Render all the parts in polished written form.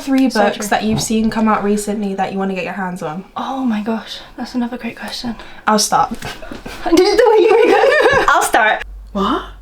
3 books that you've seen come out recently that you want to get your hands on? Oh my gosh, that's another great question. I'll start. The way you were going. I'll start. What?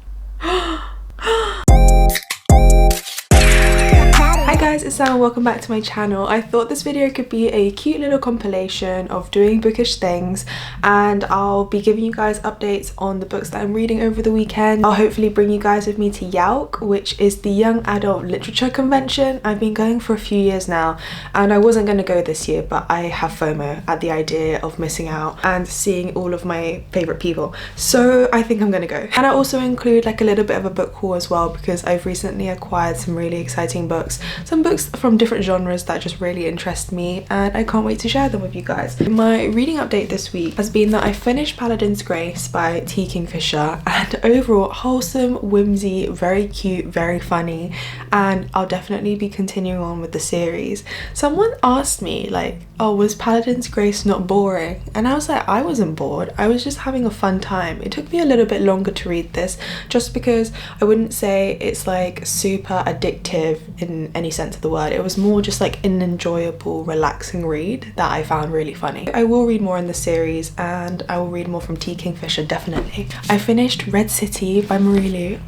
Hi guys, it's Sam and welcome back to my channel. I thought this video could be a cute little compilation of doing bookish things, and I'll be giving you guys updates on the books that I'm reading over the weekend. I'll hopefully bring you guys with me to YALC, which is the Young Adult Literature Convention. I've been going for a few years now and I wasn't going to go this year, but I have FOMO at the idea of missing out and seeing all of my favourite people, so I think I'm going to go. And I also include like a little bit of a book haul as well, because I've recently acquired some really exciting books. Some books from different genres that just really interest me, and I can't wait to share them with you guys. My reading update this week has been that I finished Paladin's Grace by T. Kingfisher, and overall wholesome, whimsy, very cute, very funny, and I'll definitely be continuing on with the series. Someone asked me like, oh, was Paladin's Grace not boring? And I was like, I wasn't bored, I was just having a fun time. It took me a little bit longer to read this just because I wouldn't say it's like super addictive in any sense of the word. It was more just like an enjoyable, relaxing read that I found really funny. I will read more in the series and I will read more from T. Kingfisher, definitely. I finished Red City by Fairyloot.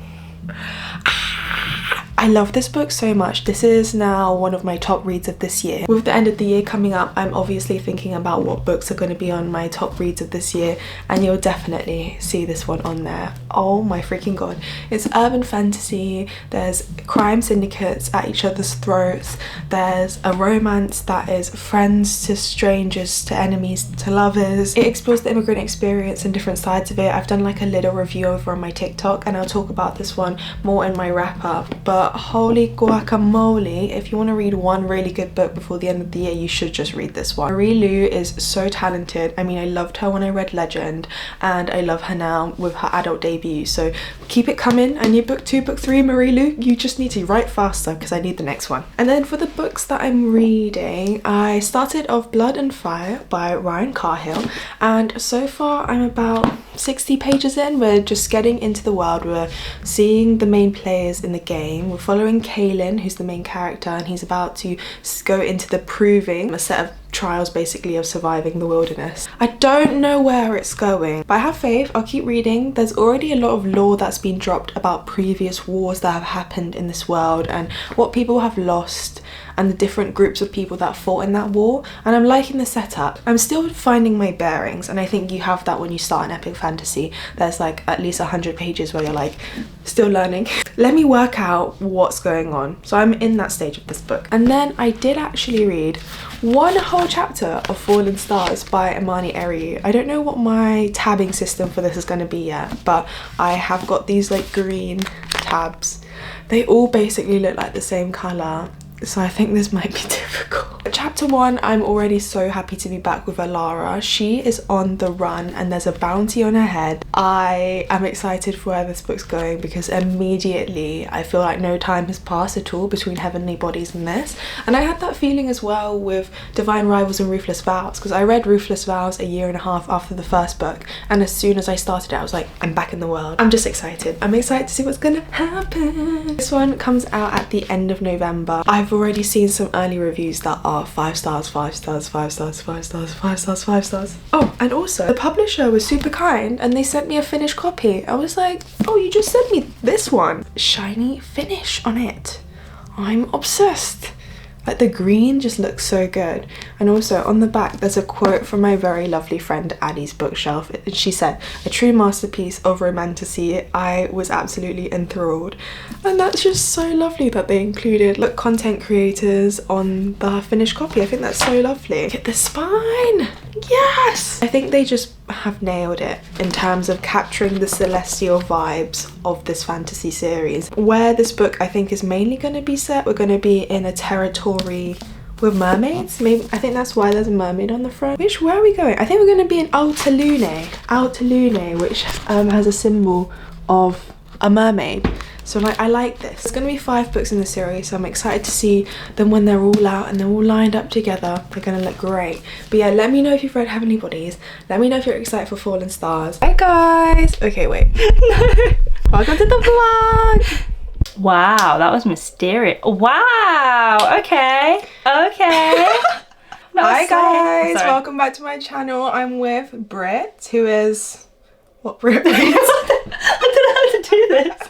I love this book so much. This is now one of my top reads of this year. With the end of the year coming up, I'm obviously thinking about what books are going to be on my top reads of this year, and you'll definitely see this one on there. Oh my freaking god. It's urban fantasy, there's crime syndicates at each other's throats, there's a romance that is friends to strangers to enemies to lovers. It explores the immigrant experience and different sides of it. I've done like a little review over on my TikTok, and I'll talk about this one more in my wrap up, but holy guacamole, if you want to read one really good book before the end of the year, you should just read this one. Fairyloot is so talented. I mean, I loved her when I read Legend, and I love her now with her adult debut, so keep it coming. And your book 2, book 3, Fairyloot, you just need to write faster because I need the next one. And then for the books that I'm reading, I started off Blood and Fire by Ryan Cahill, and so far I'm about 60 pages in. We're just getting into the world, we're seeing the main players in the game, we're following Kaylie, who's the main character, and he's about to go into the proving, a set of trials basically of surviving the wilderness. I don't know where it's going, but I have faith. I'll keep reading. There's already a lot of lore that's been dropped about previous wars that have happened in this world and what people have lost and the different groups of people that fought in that war, and I'm liking the setup. I'm still finding my bearings, and I think you have that when you start an epic fantasy. There's like at least 100 pages where you're like still learning. Let me work out what's going on. So I'm in that stage of this book. And then I did actually read one whole chapter of Fallen Stars by Imani Eriu. I don't know what my tabbing system for this is going to be yet, but I have got these like green tabs. They all basically look like the same colour, so I think this might be difficult. Chapter 1, I'm already so happy to be back with Alara. She is on the run and there's a bounty on her head. I am excited for where this book's going because immediately I feel like no time has passed at all between Heavenly Bodies and this. And I had that feeling as well with Divine Rivals and Ruthless Vows, because I read Ruthless Vows a year and a half after the first book, and as soon as I started it I was like, I'm back in the world. I'm just excited. I'm excited to see what's gonna happen. This one comes out at the end of November. I've already seen some early reviews that are 5 stars, 5 stars, 5 stars, 5 stars, 5 stars, 5 stars. Oh, and also the publisher was super kind and they sent me a finished copy. I was like, oh, you just sent me this one. Shiny finish on it. I'm obsessed. Like the green just looks so good. And also on the back there's a quote from my very lovely friend Addie's bookshelf. She said, a true masterpiece of romantasy. I was absolutely enthralled, and that's just so lovely that they included like content creators on the finished copy. I think that's so lovely. Look at the spine. Yes, I think they just have nailed it in terms of capturing the celestial vibes of this fantasy series. Where this book I think is mainly going to be set, we're going to be in a territory with mermaids. Maybe, I think that's why there's a mermaid on the front. Where are we going? I think we're going to be in Alta Lune, which has a symbol of a mermaid. So like, I like this. It's going to be 5 books in the series, so I'm excited to see them when they're all out and they're all lined up together. They're going to look great. But yeah, let me know if you've read Heavenly Bodies. Let me know if you're excited for Fallen Stars. Bye guys. Okay, wait. Welcome to the vlog. Wow, that was mysterious. Wow, okay. Hi guys, welcome back to my channel. I'm with Brit, who is... What Brit means? I don't know how to do this.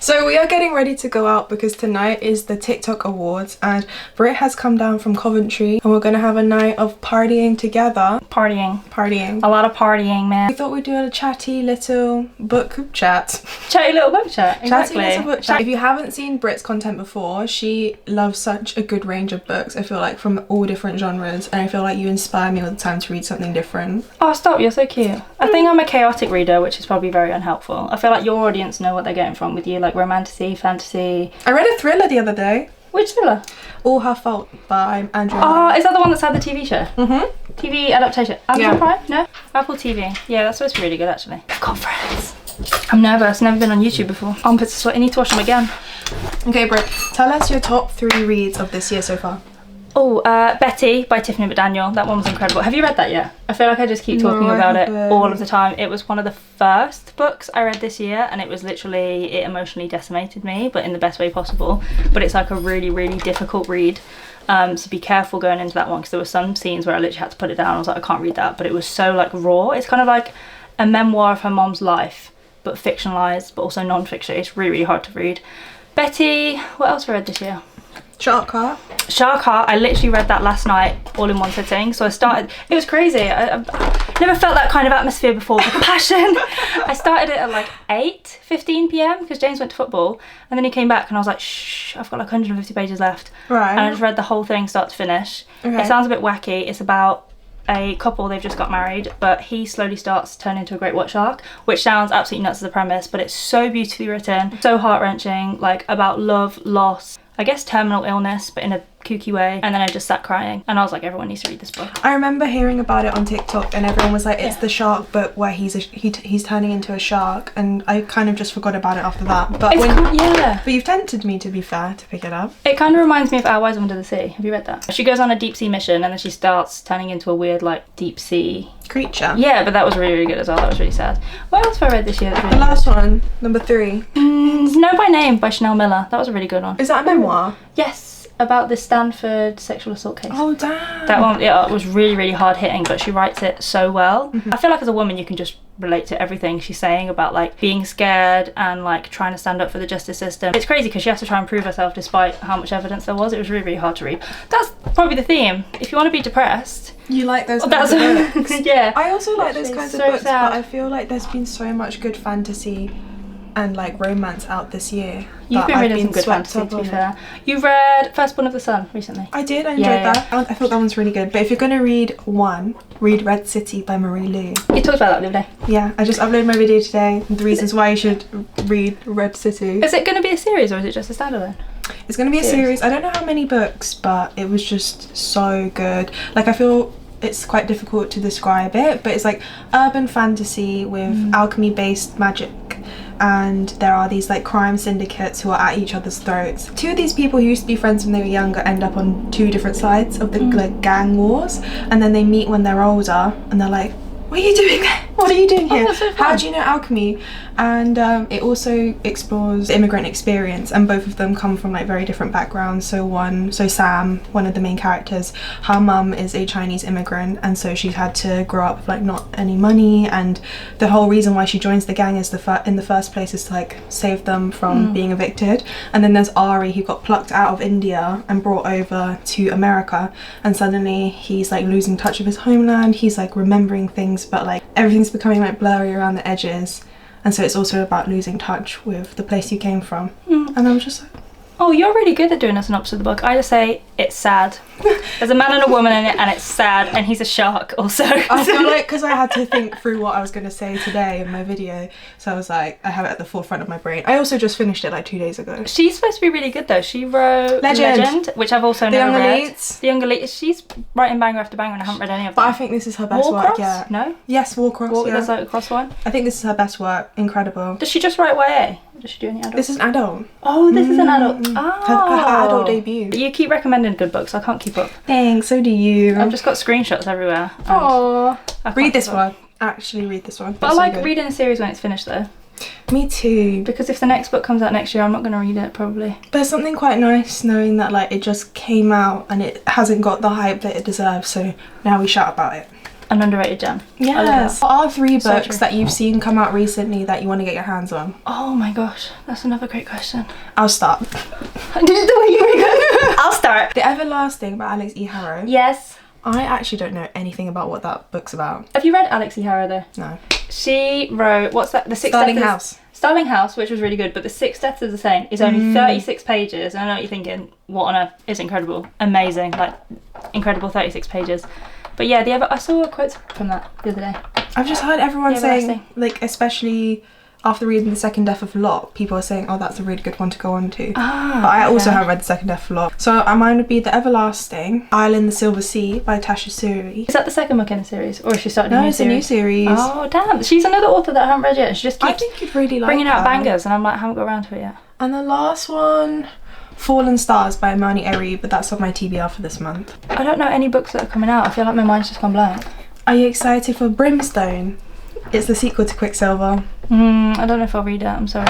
So we are getting ready to go out because tonight is the TikTok Awards and Brit has come down from Coventry and we're going to have a night of partying together. Partying. A lot of partying, man. We thought we'd do a chatty little book chat. Chatty little book chat, exactly. Chatty little book chat. If you haven't seen Brit's content before, she loves such a good range of books, I feel like, from all different genres, and I feel like you inspire me all the time to read something different. Oh, stop, you're so cute. I think I'm a chaotic reader, which is probably very unhelpful. I feel like your audience know what they're getting from with you, like romantasy, fantasy. I read a thriller the other day. Which thriller? All Her Fault by Andrew. Oh, is that the one that's had the TV show? Mm-hmm. TV adaptation. Amazon Prime? No? Apple TV. Yeah, that's supposed to be really good actually. I've got friends. I'm nervous, never been on YouTube before. Armpits are sweat, I need to wash them again. Okay, Brit, tell us your top 3 reads of this year so far. Oh, Betty by Tiffany McDaniel. That one was incredible. Have you read that yet? I feel like I just keep talking about it all of the time. It was one of the first books I read this year and it was literally, it emotionally decimated me, but in the best way possible. But it's like a really, really difficult read. So be careful going into that one because there were some scenes where I literally had to put it down. I was like, I can't read that. But it was so like raw. It's kind of like a memoir of her mom's life, but fictionalized, but also non-fiction. It's really, really hard to read. Betty, what else have I read this year? Shark Heart. I literally read that last night all in one sitting. So I started, it was crazy. I never felt that kind of atmosphere before with passion. I started it at like 8:15 p.m. because James went to football and then he came back and I was like, shh, I've got like 150 pages left. Right. And I just read the whole thing start to finish. Okay. It sounds a bit wacky. It's about a couple, they've just got married, but he slowly starts to turn into a great white shark, which sounds absolutely nuts as a premise, but it's so beautifully written, so heart-wrenching, like about love, loss, I guess terminal illness, but in a kooky way. And then I just sat crying and I was like, everyone needs to read this book. I remember hearing about it on TikTok and everyone was like, it's the shark book where he's turning into a shark, and I kind of just forgot about it after that. But but you've tempted me, to be fair, to pick it up. It kind of reminds me of Our Wives Under the Sea. Have you read that? She goes on a deep sea mission and then she starts turning into a weird like deep sea creature. Yeah, but that was really, really good as well. That was really sad. What else have I read this year? The last one, number 3. Know by Name by Chanel Miller. That was a really good one. Is that a memoir? Yes, about the Stanford sexual assault case. Oh damn. That one, yeah, it was really, really hard hitting, but she writes it so well. I feel like as a woman you can just relate to everything she's saying about like being scared and like trying to stand up for the justice system. It's crazy because she has to try and prove herself despite how much evidence there was. It was really, really hard to read. That's probably the theme. If you want to be depressed, you like those kinds of books. Yeah. I also like those kinds of books, sad. but I feel like there's been so much good fantasy and like romance out this year. You've been reading some good fantasy, to be fair. You read Firstborn of the Sun recently. I did, I enjoyed that. I thought that one's really good. But if you're going to read one, read Red City by Marie Lu. You talked about that the other day. Yeah, I just uploaded my video today. The reasons why you should read Red City. Is it going to be a series or is it just a standalone? It's going to be a series. I don't know how many books, but it was just so good. Like, I feel it's quite difficult to describe it, but it's like urban fantasy with alchemy-based magic. And there are these like crime syndicates who are at each other's throats. 2 of these people who used to be friends when they were younger end up on 2 different sides of the like gang wars, and then they meet when they're older and they're like, what are you doing there? What are you doing here? So how do you know alchemy? And it also explores the immigrant experience, and both of them come from like very different backgrounds. So Sam, one of the main characters, her mum is a Chinese immigrant, and so she's had to grow up with like not any money, and the whole reason why she joins the gang is in the first place is to like save them from being evicted. And then there's Ari, who got plucked out of India and brought over to America, and suddenly he's like losing touch of his homeland. He's like remembering things, but like everything's becoming like blurry around the edges. And so it's also about losing touch with the place you came from. And I'm just like, oh, you're really good at doing a synopsis of the book. I just say it's sad. There's a man and a woman in it and it's sad, and he's a shark also. I feel like because I had to think through what I was going to say today in my video, so I was like, I have it at the forefront of my brain. I also just finished it like 2 days ago. She's supposed to be really good though. She wrote Legend, which I've also never read. The Young Elites. She's writing banger after banger and I haven't read any of them. But I think this is her best work, yeah. No? Yes, Warcross, yeah. There's like a cross one? I think this is her best work. Incredible. Does she just write YA? Or does she do any adult? This is an adult. Oh, this is an adult. Oh. Her adult debut. You keep recommending good books. I can't keep up. Thanks, so do you. I've just got screenshots everywhere. Aww. Read this one. Actually read this one. But I like reading a series when it's finished though. Me too. Because if the next book comes out next year, I'm not going to read it probably. There's something quite nice knowing that like it just came out and it hasn't got the hype that it deserves, so now we shout about it. An underrated gem. Yes. What are 3 So books true. that you've seen come out recently that you want to get your hands on? Oh my gosh, that's another great question. I'll start. The way you read it. I'll start. The Everlasting by Alex E. Harrow. Yes. I actually don't know anything about what that book's about. Have you read Alex E. Harrow though? No. She wrote, what's that? The Six Starling Deaths. House. Starling House, which was really good, but The Six Deaths of the Saint is only 36 pages. And I know what you're thinking, what on earth? It's incredible. Amazing. Like, incredible 36 pages. But yeah, I saw a quote from that the other day. I've just heard everyone The saying, Everlasting. like, especially after reading The Second Death of Lot, people are saying, oh, that's a really good one to go on to. Ah, But I also okay. have read The Second Death of Lot. So mine would be The Everlasting, Isle in the Silver Sea by Tasha Suri. Is that the second book in the series? Or is she starting a No, new it's series? a new series. Oh, damn. She's another author that I haven't read yet. She just I keeps think you'd really like bringing out her. bangers, and I'm like, I haven't got around to it yet. And the last one, Fallen Stars by Imani Eri, but that's on my TBR for this month. I don't know any books that are coming out. I feel like my mind's just gone blank. Are you excited for Brimstone? It's the sequel to Quicksilver. I don't know if I'll read it. I'm sorry.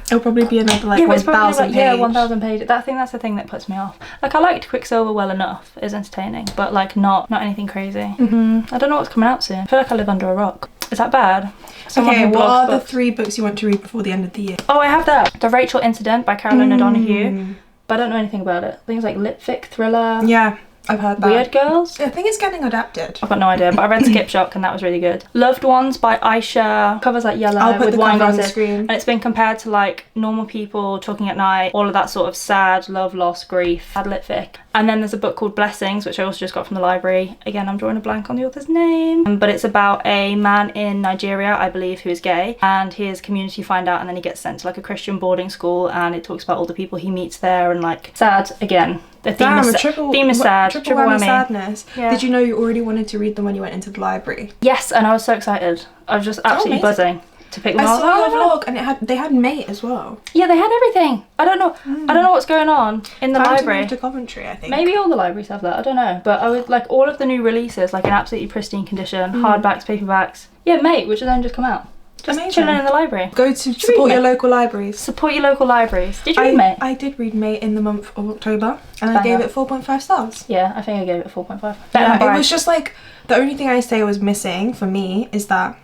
It'll probably be another like Yeah, but it's probably 1,000 like, page. yeah, 1,000 pages. I think that's the thing that puts me off. Like, I liked Quicksilver well enough. It's entertaining, but like not anything crazy. I don't know what's coming out soon. I feel like I live under a rock. Is that bad? Someone Okay, who what blogs are the books. 3 books you want to read before the end of the year? Oh, I have that. The Rachel Incident by Carolyn O'Donoghue, but I don't know anything about it. Things like Litfic, Thriller, Yeah, I've heard that. Weird Girls. I think it's getting adapted. I've got no idea, but I read Skip Shock and that was really good. Loved Ones by Aisha. Covers like yellow I'll put with the wine cover on the glasses. screen. And it's been compared to like Normal People, Talking at Night, all of that sort of sad, love, loss, grief, sad litfic. And then there's a book called Blessings, which I also just got from the library. Again, I'm drawing a blank on the author's name. But it's about a man in Nigeria, I believe, who is gay. And his community find out and then he gets sent to like a Christian boarding school. And it talks about all the people he meets there and like sad again. The theme Damn, is a triple sad. Triple whammy whammy. sadness. Yeah. Did you know you already wanted to read them when you went into the library? Yes, and I was so excited. I was just absolutely amazing. buzzing to pick them I up. saw your Oh, vlog and they had Mate as well. yeah, they had everything. I don't know what's going on in the Time library. to move to Coventry, I think. Maybe all the libraries have that. I don't know, but I would like all of the new releases, like in absolutely pristine condition, hardbacks, paperbacks. Yeah, Mate, which has then just come out. Just Amazing. chilling in the library. Go to read support your Mate? local libraries. Support your local libraries. Did you read Mate? I did read Mate in the month of October and I Banger. gave it 4.5 stars. Yeah, I think I gave it 4.5. Better Yeah, than it Bride. was just like, the only thing I say was missing for me is that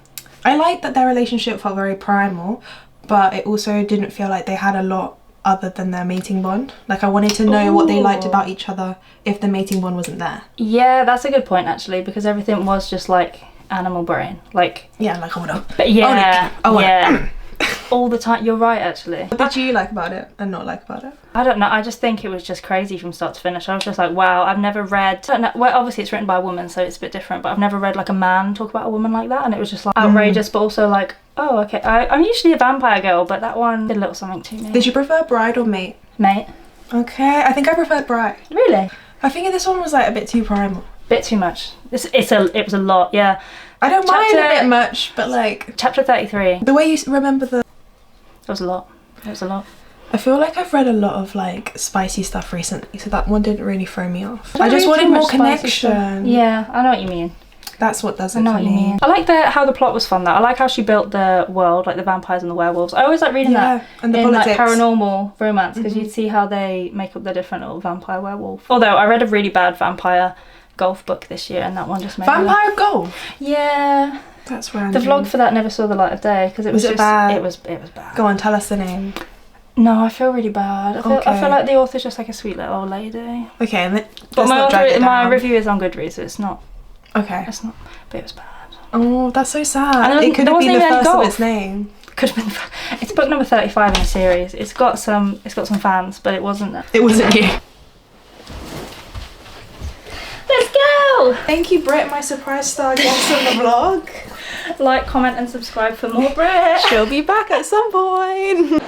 I liked that their relationship felt very primal, but it also didn't feel like they had a lot other than their mating bond. Like I wanted to know what they liked Ooh. about each other if the mating bond wasn't there. Yeah, that's a good point actually, because everything was just like animal brain. Like, Yeah, like hold up. but yeah, Oh, yeah. All the time. You're right actually. What did you like about it and not like about it? I don't know, I just think it was just crazy from start to finish. I was just like, wow, I've never read, I don't know, well obviously it's written by a woman so it's a bit different, but I've never read like a man talk about a woman like that, and it was just like outrageous, but also like, oh okay, I'm usually a vampire girl, but that one did a little something to me. Did you prefer Bride or Mate? Mate. Okay, I think I preferred Bride. Really? I think this one was like a bit too primal. Bit too much. It was a lot, yeah. I don't mind a Chapter- bit much, but like Chapter 33. the way you remember the. It was a lot. It was a lot. I feel like I've read a lot of like spicy stuff recently, so that one didn't really throw me off. don't I just read wanted too more much spicy stuff. connection. Yeah, I know what you mean. That's what does it I know for what you me. mean. I like how the plot was fun though. I like how she built the world, like the vampires and the werewolves. I always like reading that and the in politics. like paranormal romance, because you'd see how they make up the different little vampire werewolf. Although I read a really bad vampire golf book this year, and that one just made me laugh. Vampire Golf. Yeah, That's the random. vlog for that never saw the light of day because it was Was it just bad? it was bad. Go on, tell us the name. No, I feel really bad. I feel Okay. like the author's just like a sweet little old lady. Okay, and But let's my review is on Goodreads, so it's not. Okay. It's not. But it was bad. Oh, that's so And sad. It could there have been wasn't the even any first of golf. its name. Could have been. It's book number 35 in a series. It's got some fans, but it wasn't. It wasn't you. Let's go! Thank you, Brit, my surprise star guest on the vlog. Like, comment, and subscribe for more Brit. She'll be back at some point.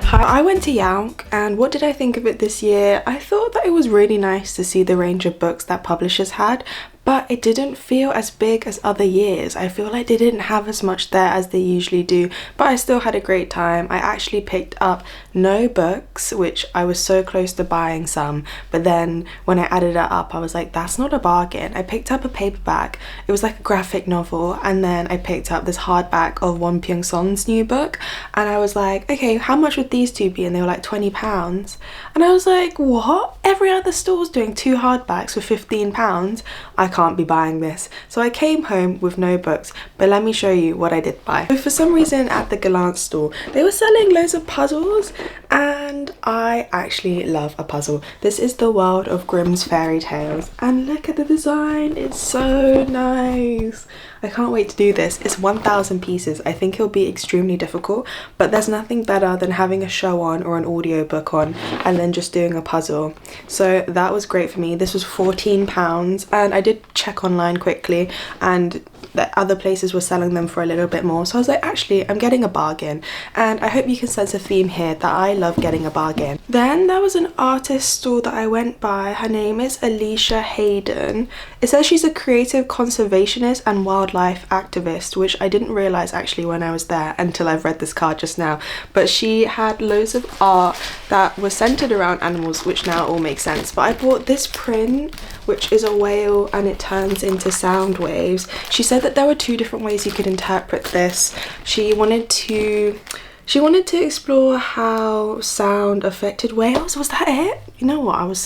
Hi, I went to YALC, and what did I think of it this year? I thought that it was really nice to see the range of books that publishers had, but it didn't feel as big as other years. I feel like they didn't have as much there as they usually do, but I still had a great time. I actually picked up no books, which I was so close to buying some, but then when I added it up, I was like, that's not a bargain. I picked up a paperback. It was like a graphic novel, and then I picked up this hardback of Won Pyung-son's new book, and I was like, okay, how much would these two be? And they were like £20, and I was like, what? Every other store's doing 2 hardbacks for £15. I can't be buying this. So I came home with no books, but let me show you what I did buy. So for some reason at the Gallant store, they were selling loads of puzzles, and I actually love a puzzle. This is the World of Grimm's Fairy Tales, and look at the design, it's so nice. I can't wait to do this. It's 1,000 pieces. I think it'll be extremely difficult, but there's nothing better than having a show on or an audiobook on and then just doing a puzzle. So that was great for me. This was £14, and I did check online quickly, and that other places were selling them for a little bit more, so I was like, actually I'm getting a bargain, and I hope you can sense a theme here that I love getting a bargain. Then there was an artist store that I went by. Her name is Alicia Hayden. It says she's a creative conservationist and wildlife activist, which I didn't realize actually when I was there until I've read this card just now, but she had loads of art that was centered around animals, which now all makes sense. But I bought this print, which is a whale and it turns into sound waves. She said that there were 2 different ways you could interpret this. She wanted to explore how sound affected whales. Was that it? You know what, I was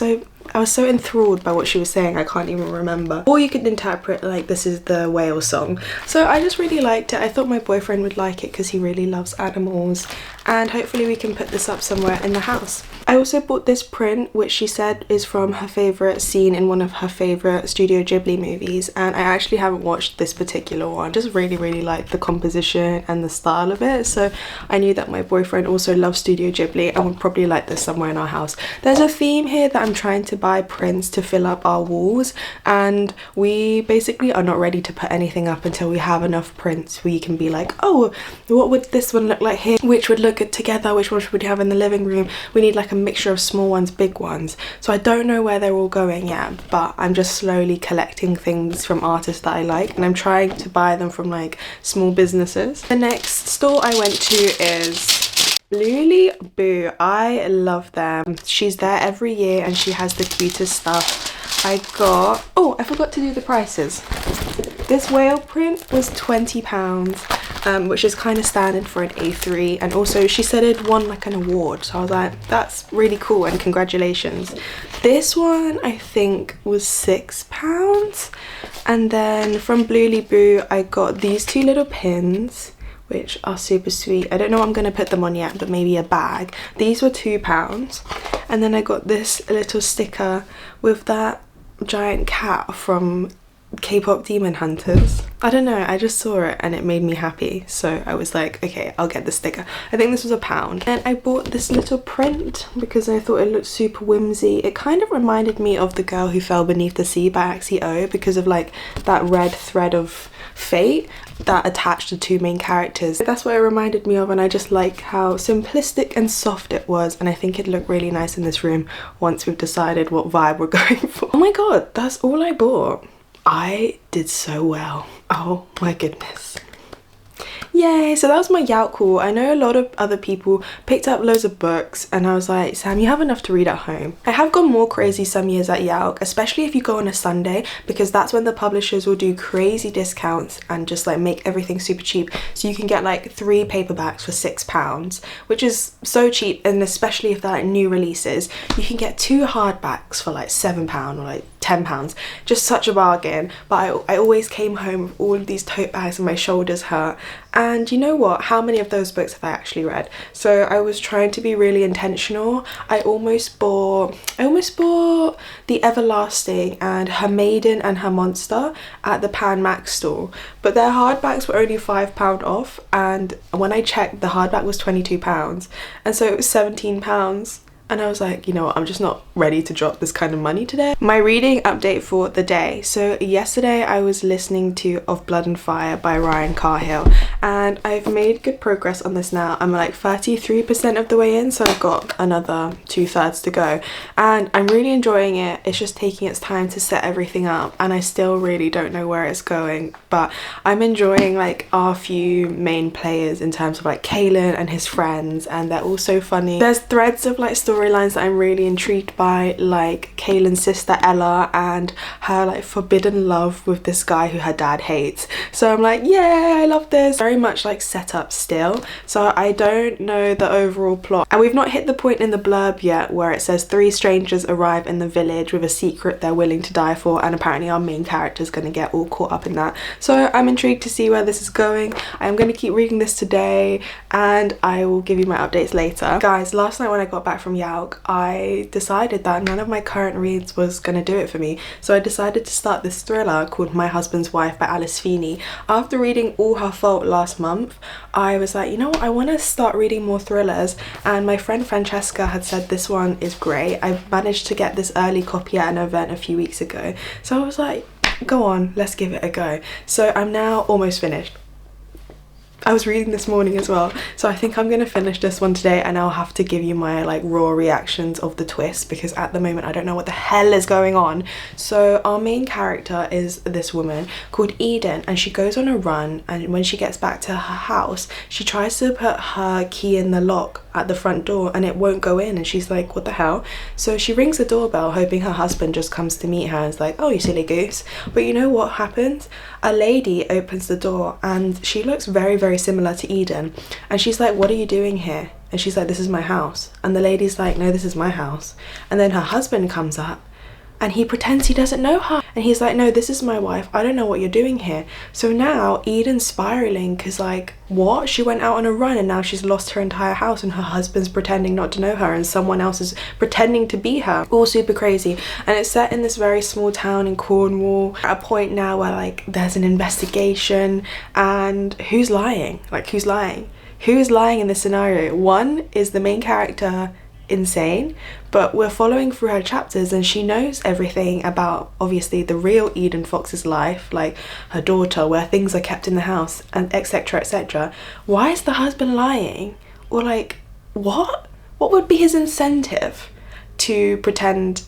so enthralled by what she was saying, I can't even remember. Or you could interpret like this is the whale song. So I just really liked it. I thought my boyfriend would like it because he really loves animals, and hopefully we can put this up somewhere in the house. I also bought this print, which she said is from her favourite scene in one of her favourite Studio Ghibli movies, and I actually haven't watched this particular one. Just really liked the composition and the style of it, so I knew that my boyfriend also loves Studio Ghibli and would probably like this somewhere in our house. There's a theme here that I'm trying to buy prints to fill up our walls, and we basically are not ready to put anything up until we have enough prints where you can be like, oh, what would this one look like here? Which would look good together? Which one should we have in the living room? We need like a mixture of small ones, big ones. So I don't know where they're all going yet, but I'm just slowly collecting things from artists that I like, and I'm trying to buy them from like small businesses. The next store I went to is Bluely Boo. I love them. She's there every year and she has the cutest stuff. I got, oh, I forgot to do the prices. This whale print was £20, which is kind of standard for an A3, and also she said it won like an award, so I was like, that's really cool and congratulations. This one I think was £6, and then from Bluely Boo I got these 2 little pins, which are super sweet. I don't know what I'm going to put them on yet, but maybe a bag. These were £2, and then I got this little sticker with that giant cat from K-pop Demon Hunters. I don't know, I just saw it and it made me happy, so I was like, okay, I'll get the sticker. I think this was £1. And I bought this little print because I thought it looked super whimsy. It kind of reminded me of The Girl Who Fell Beneath the Sea by Axie O, because of like that red thread of fate that attached the 2 main characters. That's what it reminded me of, and I just like how simplistic and soft it was, and I think it'd look really nice in this room once we've decided what vibe we're going for. Oh my god, that's all I bought. I did so well. Oh my goodness. Yay, so that was my YALC haul. I know a lot of other people picked up loads of books, and I was like, Sam, you have enough to read at home. I have gone more crazy some years at YALC, especially if you go on a Sunday, because that's when the publishers will do crazy discounts and just like make everything super cheap. So you can get like 3 paperbacks for £6, which is so cheap, and especially if they're like new releases. You can get 2 hardbacks for like £7 or like £10, just such a bargain. But I always came home with all of these tote bags and my shoulders hurt, and you know what, how many of those books have I actually read? So I was trying to be really intentional. I almost bought The Everlasting and Her Maiden and Her Monster at the Pan Max store, but their hardbacks were only £5 off, and when I checked, the hardback was £22, and so it was £17. and I was like, you know what, I'm just not ready to drop this kind of money today. My reading update for the day. So yesterday I was listening to Of Blood and Fire by Ryan Carhill, and I've made good progress on this now. I'm like 33% of the way in, so I've got another 2/3 to go, and I'm really enjoying it. It's just taking its time to set everything up, and I still really don't know where it's going, but I'm enjoying like our few main players in terms of like Kaylie and his friends, and they're all so funny. There's threads of like storylines that I'm really intrigued by, like Kaylie's sister Ella and her like forbidden love with this guy who her dad hates. So I'm like, yeah, I love this. Very much like set up still, so I don't know the overall plot, and we've not hit the point in the blurb yet where it says 3 strangers arrive in the village with a secret they're willing to die for, and apparently our main character is going to get all caught up in that. So I'm intrigued to see where this is going. I'm going to keep reading this today, and I will give you my updates later. Guys, last night when I got back from YALC, I decided that none of my current reads was going to do it for me, so I decided to start this thriller called My Husband's Wife by Feeney. After reading All Her Fault last month, I was like, you know what, I want to start reading more thrillers, and my friend Francesca had said this one is great. I managed to get this early copy at an event a few weeks ago, so I was like, go on, let's give it a go. So I'm now almost finished. I was reading this morning as well, so I think I'm gonna finish this one today, and I'll have to give you my like raw reactions of the twist, because at the moment I don't know what the hell is going on. So our main character is this woman called Eden, and she goes on a run, and when she gets back to her house, she tries to put her key in the lock at the front door and it won't go in, and she's like, what the hell? So she rings the doorbell hoping her husband just comes to meet her and is like, oh, you silly goose. But you know what happens? A lady opens the door, and she looks very, very similar to Eden, and she's like, what are you doing here? And she's like, this is my house. And the lady's like, no, this is my house. And then her husband comes up, and he pretends he doesn't know her, and he's like, no, this is my wife, I don't know what you're doing here. So now Eden's spiraling, because like, what? She went out on a run and now she's lost her entire house, and her husband's pretending not to know her, and someone else is pretending to be her. All super crazy. And it's set in this very small town in Cornwall, at a point now where like there's an investigation, and who's lying? Like, who's lying? Who is lying in this scenario? One is the main character insane, but we're following through her chapters, and she knows everything about obviously the real Eden Fox's life, like her daughter, where things are kept in the house, and etc, etc. Why is the husband lying? Or like, what would be his incentive to pretend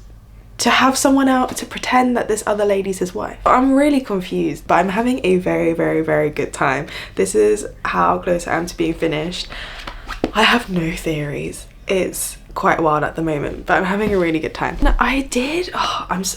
to have someone out to pretend that this other lady's his wife? I'm really confused, but I'm having a very, very, very good time. This is how close I am to being finished. I have no theories. It's quite wild at the moment, but I'm having a really good time. Now, I did,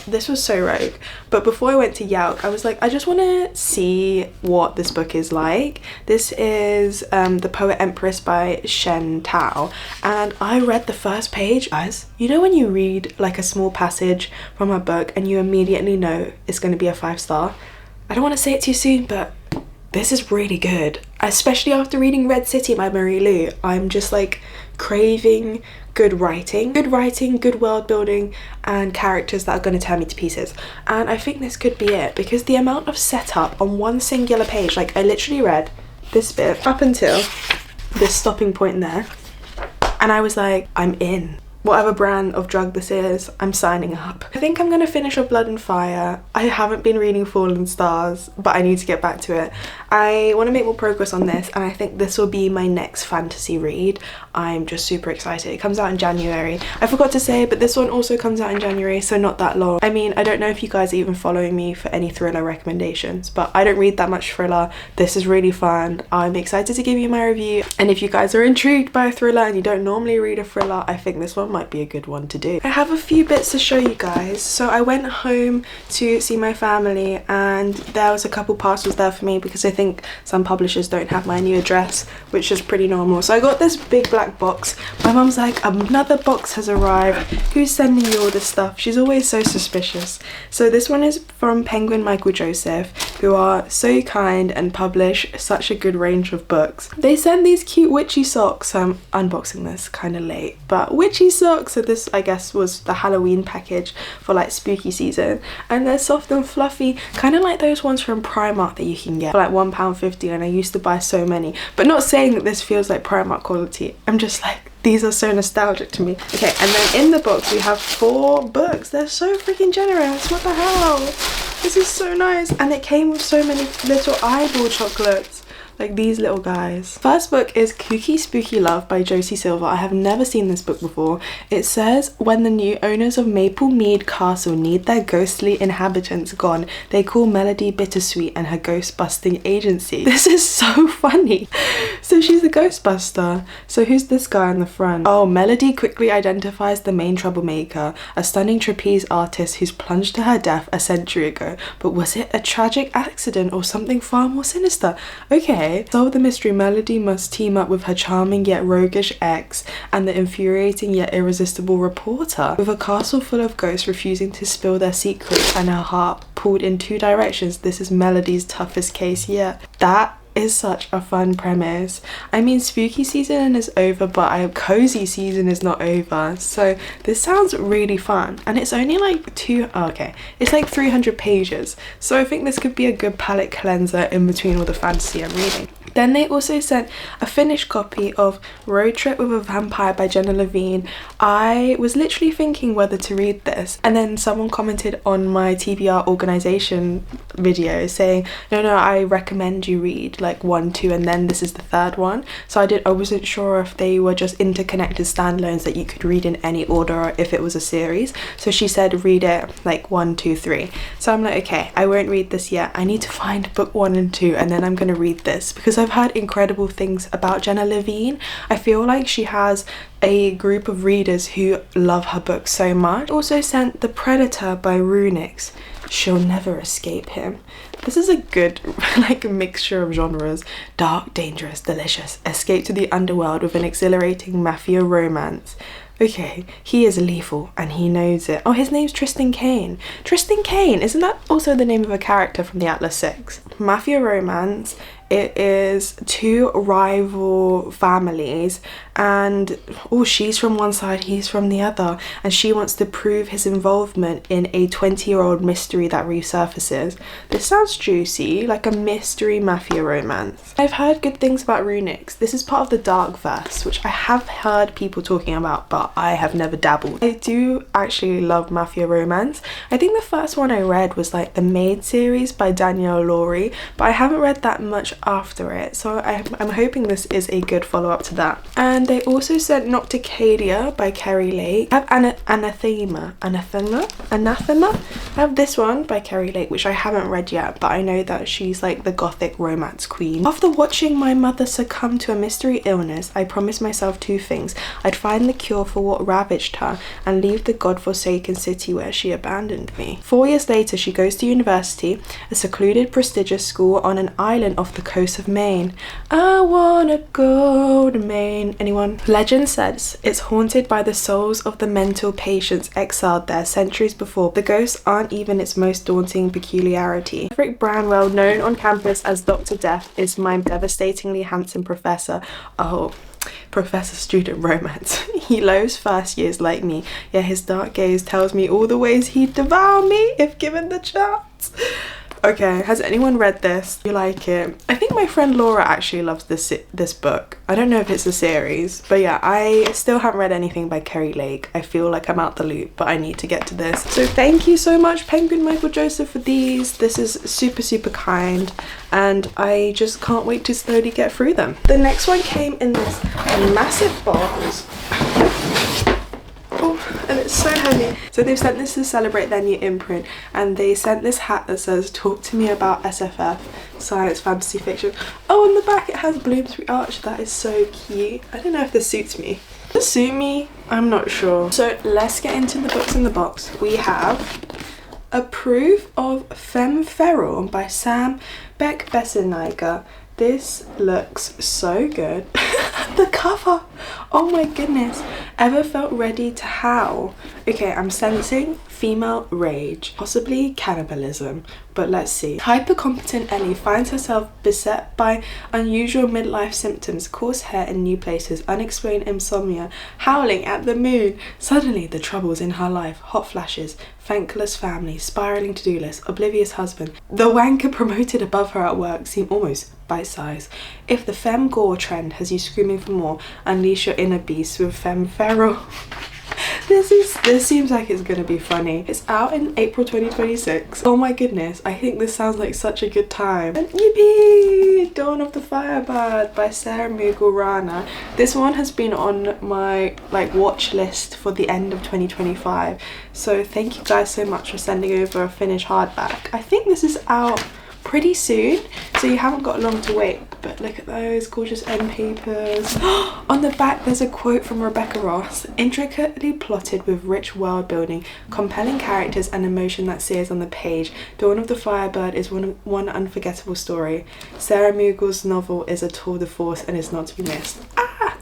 this was so rogue, but before I went to YALC, I was like, I just want to see what this book is like. This is The Poet Empress by Shen Tao, and I read the first page. Guys, you know when you read like a small passage from a book and you immediately know it's going to be a 5-star? I don't want to say it too soon, but this is really good, especially after reading Red City by Marie Lu. I'm just like craving good writing, good world building, and characters that are going to tear me to pieces. And I think this could be it, because the amount of setup on one singular page, like I literally read this bit up until this stopping point there, and I was like, I'm in. Whatever brand of drug this is, I'm signing up. I think I'm gonna finish Of Blood and Fire. I haven't been reading Fallen Stars, but I need to get back to it. I want to make more progress on this, and I think this will be my next fantasy read. I'm just super excited. It comes out in January. I forgot to say, but this one also comes out in January, so not that long. I mean, I don't know if you guys are even following me for any thriller recommendations, but I don't read that much thriller. This is really fun. I'm excited to give you my review, and if you guys are intrigued by a thriller and you don't normally read a thriller, I think this one might be a good one to do. I have a few bits to show you guys. So I went home to see my family, and there was a couple parcels there for me, because I think some publishers don't have my new address, which is pretty normal. So I got this big black box. My mum's like, another box has arrived, who's sending you all this stuff? She's always so suspicious. So this one is from Penguin Michael Joseph, who are so kind and publish such a good range of books. They send these cute witchy socks. So I'm unboxing this kind of late, but witchy socks. So this, I guess, was the Halloween package for like spooky season, and they're soft and fluffy, kind of like those ones from Primark that you can get for like £1.50, and I used to buy so many. But not saying that this feels like Primark quality, I'm just like, These are so nostalgic to me. Okay, and then in the box we have 4 books. They're so freaking generous. What the hell? This is so nice. And it came with so many little eyeball chocolates. Like these little guys. First book is Kooky Spooky Love by Josie Silver. I have never seen this book before. It says, when the new owners of Maple Mead Castle need their ghostly inhabitants gone, they call Melody Bittersweet and her ghost-busting agency. This is so funny. So she's a ghostbuster. So who's this guy in the front? Oh, Melody quickly identifies the main troublemaker, a stunning trapeze artist who's plunged to her death a century ago. But was it a tragic accident or something far more sinister? Okay. To solve the mystery, Melody must team up with her charming yet roguish ex and the infuriating yet irresistible reporter. With a castle full of ghosts refusing to spill their secrets and her heart pulled in 2 directions, this is Melody's toughest case yet. That is such a fun premise. I mean, spooky season is over, but cozy season is not over. So this sounds really fun, and it's only like it's like 300 pages. So I think this could be a good palette cleanser in between all the fantasy I'm reading. Then they also sent a finished copy of Road Trip with a Vampire by Jenna Levine. I was literally thinking whether to read this, and then someone commented on my TBR organization video saying, no, I recommend you read like 1, 2, and then this is the 3rd one. So I wasn't sure if they were just interconnected standalones that you could read in any order or if it was a series. So she said read it like 1, 2, 3. So I'm like, okay, I won't read this yet. I need to find book 1 and 2 and then I'm gonna read this, because I've heard incredible things about Jenna Levine. I feel like she has a group of readers who love her book so much. Also sent The Predator by Runix. She'll never escape him. This is a good like mixture of genres. Dark, dangerous, delicious. Escape to the underworld with an exhilarating mafia romance. Okay, he is lethal and he knows it. Oh, his name's Tristan Kane. Tristan Kane, isn't that also the name of a character from the Atlas 6? Mafia romance. It is 2 rival families, and she's from one side, he's from the other, and she wants to prove his involvement in a 20-year-old mystery that resurfaces. This sounds juicy, like a mystery mafia romance. I've heard good things about Runix. This is part of the Dark Verse, which I have heard people talking about, but I have never dabbled. I do actually love mafia romance. I think the first one I read was like the Maid series by Danielle Laurie, but I haven't read that much after it, so I'm hoping this is a good follow-up to that. And they also sent Nocticadia by Kerry Lake. I have Anathema. I have this one by Kerry Lake, which I haven't read yet, but I know that she's like the gothic romance queen. After watching my mother succumb to a mystery illness, I promised myself 2 things. I'd find the cure for what ravaged her and leave the godforsaken city where she abandoned me. 4 years later, she goes to university, a secluded prestigious school on an island off the coast of Maine. I wanna go to Maine. Anyone? Legend says it's haunted by the souls of the mental patients exiled there centuries before. The ghosts aren't even its most daunting peculiarity. Frederick Branwell, known on campus as Dr. Death, is my devastatingly handsome professor. Oh, professor student romance. He loathes first years like me, yet his dark gaze tells me all the ways he'd devour me if given the chance. Okay, has anyone read this? You like it? I think my friend Laura actually loves this book. I don't know if it's a series, but yeah, I still haven't read anything by Kerry Lake. I feel like I'm out the loop, but I need to get to this. So thank you so much, Penguin Michael Joseph, for these. This is super, super kind, and I just can't wait to slowly get through them. The next one came in this massive box. And it's so heavy. So they've sent this to celebrate their new imprint, and they sent this hat that says talk to me about SFF, science fantasy fiction. Oh, on the back it has Bloomsbury Arch. That is so cute. I don't know if this suits me. Does it suit me? I'm not sure. So let's get into the books in the box. We have A Proof of Femme Feral by Sam Beck-Besseneiger. This looks so good. The cover, oh my goodness. Ever felt ready to howl? Okay, I'm sensing female rage, possibly cannibalism, but let's see. Hyper-competent Ellie finds herself beset by unusual midlife symptoms, coarse hair in new places, unexplained insomnia, howling at the moon. Suddenly the troubles in her life, hot flashes, thankless family, spiraling to-do list, oblivious husband, the wanker promoted above her at work seem almost bite-sized. If the femme gore trend has you screaming for more, unleash your inner beast with femme feral. This seems like it's gonna be funny. It's out in April 2026. Oh my goodness, I think this sounds like such a good time. And yippee! Dawn of the Firebird by Sarah Mughal Rana. This one has been on my watch list for the end of 2025. So thank you guys so much for sending over a finished hardback. I think this is out pretty soon, so you haven't got long to wait. But look at those gorgeous end papers. On the back there's a quote from Rebecca Ross: intricately plotted with rich world building, compelling characters and emotion that sears on the page, Dawn of the Firebird is one unforgettable story. Sarah Mughal's novel is a tour de force and is not to be missed.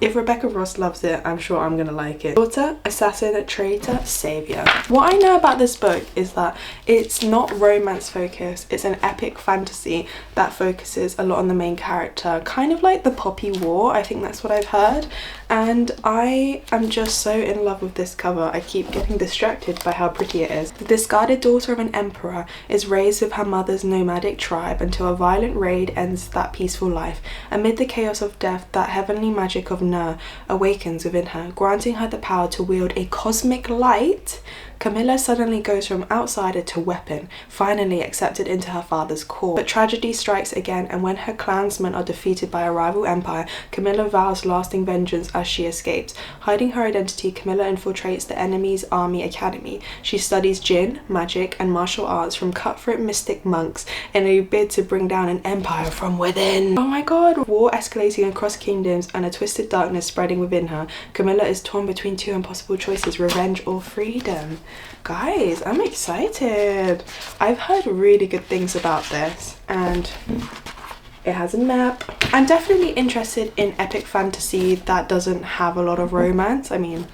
If Rebecca Ross loves it, I'm sure I'm gonna like it. Daughter, assassin, traitor, savior. What I know about this book is that it's not romance focused, it's an epic fantasy that focuses a lot on the main character, kind of like the Poppy War. I think that's what I've heard, and I am just so in love with this cover. I keep getting distracted by how pretty it is. The discarded daughter of an emperor is raised with her mother's nomadic tribe until a violent raid ends that peaceful life. Amid the chaos of death, that heavenly magic of Nur awakens within her, granting her the power to wield a cosmic light. Camilla suddenly goes from outsider to weapon, finally accepted into her father's court. But tragedy strikes again, and when her clansmen are defeated by a rival empire, Camilla vows lasting vengeance as she escapes. Hiding her identity, Camilla infiltrates the enemy's army academy. She studies jinn, magic, and martial arts from cutthroat mystic monks in a bid to bring down an empire from within. Oh my god! War escalating across kingdoms and a twisted darkness spreading within her, Camilla is torn between two impossible choices: revenge or freedom. Guys, I'm excited. I've heard really good things about this, and it has a map. I'm definitely interested in epic fantasy that doesn't have a lot of romance. I mean,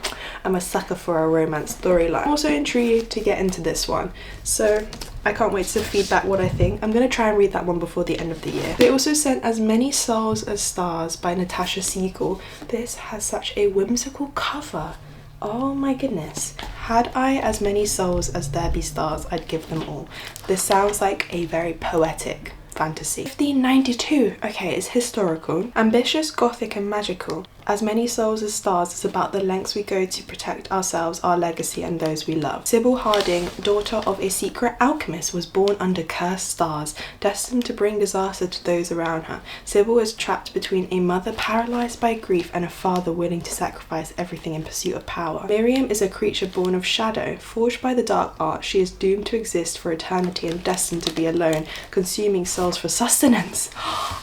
I'm a sucker for a romance storyline. I'm also intrigued to get into this one, so I can't wait to feedback what I think. I'm going to try and read that one before the end of the year. They also sent As Many Souls as Stars by Natasha Siegel. This has such a whimsical cover. Oh my goodness. Had I as many souls as there be stars, I'd give them all. This sounds like a very poetic fantasy. 1592. Okay, it's historical. Ambitious, gothic and magical. As Many Souls as Stars is about the lengths we go to protect ourselves, our legacy and those we love. Sybil Harding, daughter of a secret alchemist, was born under cursed stars, destined to bring disaster to those around her. Sybil is trapped between a mother paralysed by grief and a father willing to sacrifice everything in pursuit of power. Miriam is a creature born of shadow. Forged by the dark art, she is doomed to exist for eternity and destined to be alone, consuming souls for sustenance.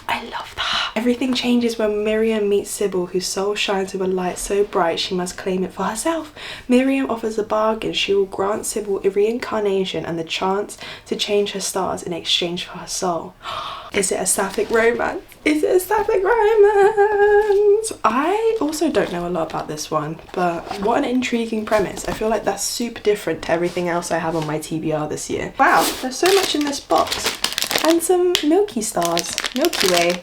I love that. Everything changes when Miriam meets Sybil, whose soul shines with a light so bright she must claim it for herself. Miriam offers a bargain. She will grant Sybil a reincarnation and the chance to change her stars in exchange for her soul. Is it a sapphic romance? Is it a sapphic romance? I also don't know a lot about this one, but what an intriguing premise. I feel like that's super different to everything else I have on my TBR this year. Wow, there's so much in this box. And some Milky stars. Milky Way